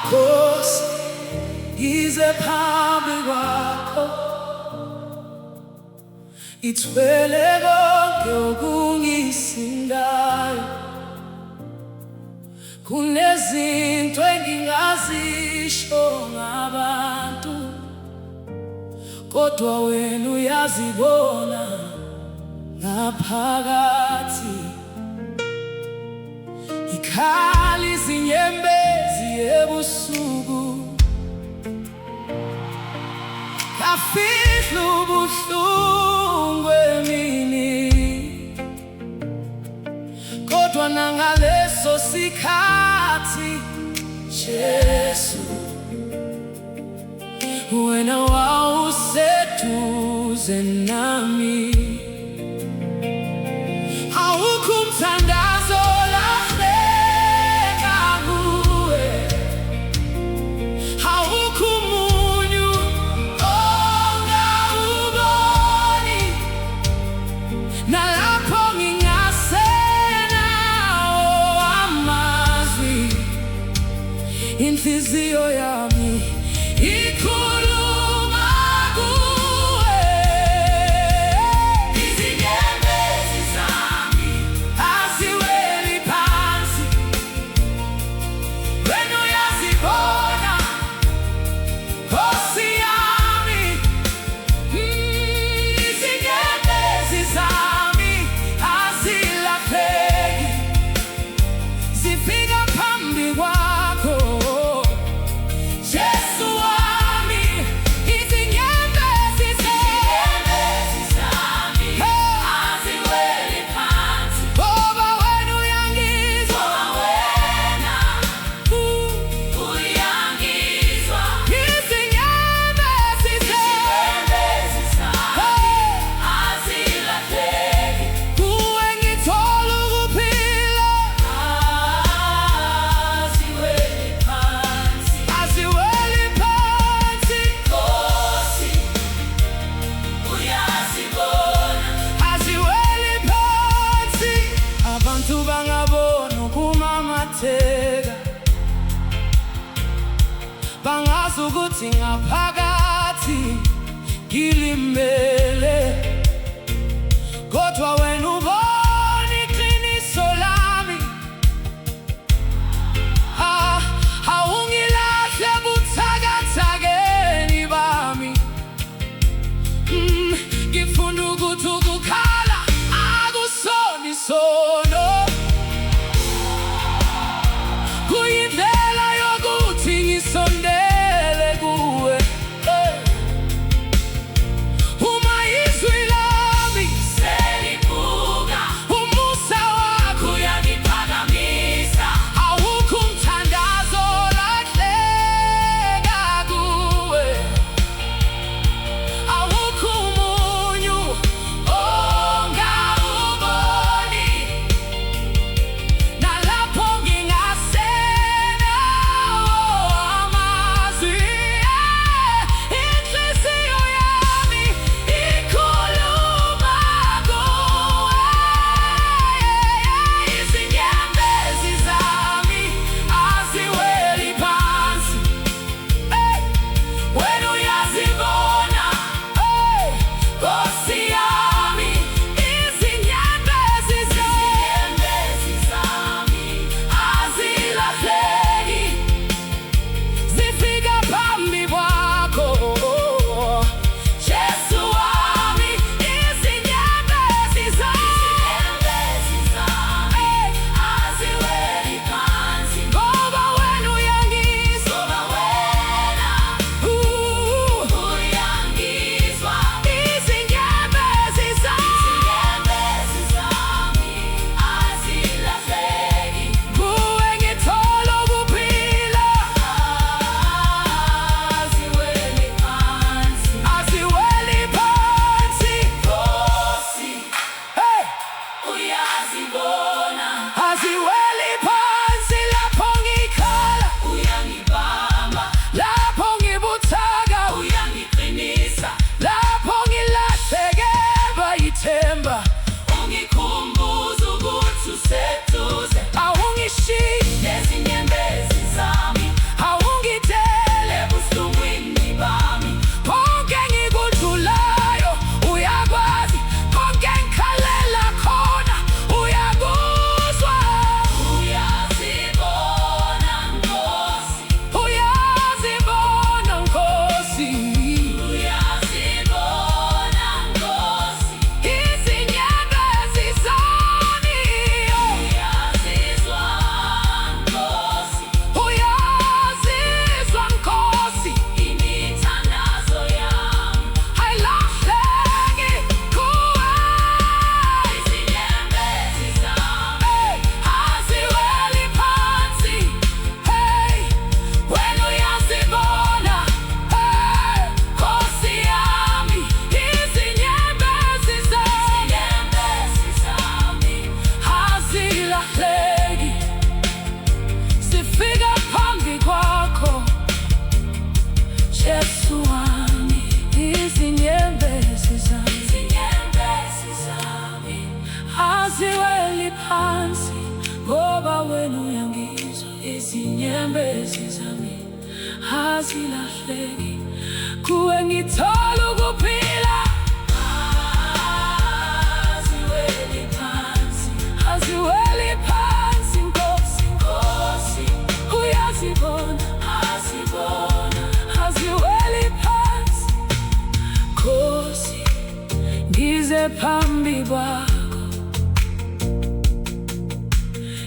Nkosi ize phambi kwakho, ithwele konke okungisindayo. Kunezinto engingazisho ngabantu, kodwa wena uyazibona ngaphakathi. Ikhali izinyembezi ebusuku, yafihla ubuhlungu emini, kodwa nangaleso sikhathi Jesu wena wawuseduze nami. Awukho umthandazo olahleka kuwe, awukho umunyu ongawuboni, nalapho ngingasenawo amazwi, inhliziyo yami ikhuluma kuwe. Izinyembezi zami aziweli phansi, wena uyazibona Nkosi yami. Izinyembezi zami azilahleki, zifika phambi kwakho Jesu wami. Izinyembezi zami aziweli phansi, ngoba wena uyangizwa, uyangizwa. Izinyembezi zami azilahleki, kuwe ngithola ukuphila. Aziweli phansi, aziweli phansi. Nkosi uyazibona, aziweli phansi. Abantu bangabona ukumamatheka, bangazi ukuthi ngaphakathi ngilimele, kodwa wena ubona iqiniso lami. Awungilahle buthakathakeni bami. Ngifuna ukuthi ukukhala akusona isono, kuyindlela yokuthi ngisondele kuwe. Uma izwi azilahleki kuwe ngithola ukuphila. Aziweli phansi, aziweli phansi Nkosi, Nkosi uyazibona, azibona, aziweli phansi Nkosi, ngize phambi kwakho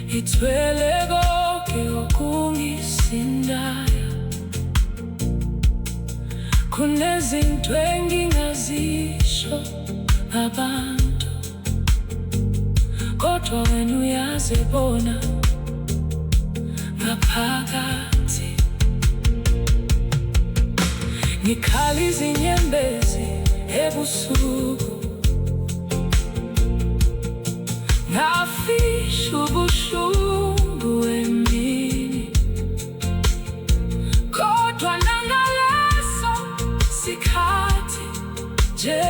ngithwele konke okungisindayo. Kunezinto engingazisho ngabantu, kodwa wena uyazibona ngaphakathi. Ngikhala izinyembezi ebusuku, ngafisha ubuhlungu emini, kodwa nangaleso sikhathi nje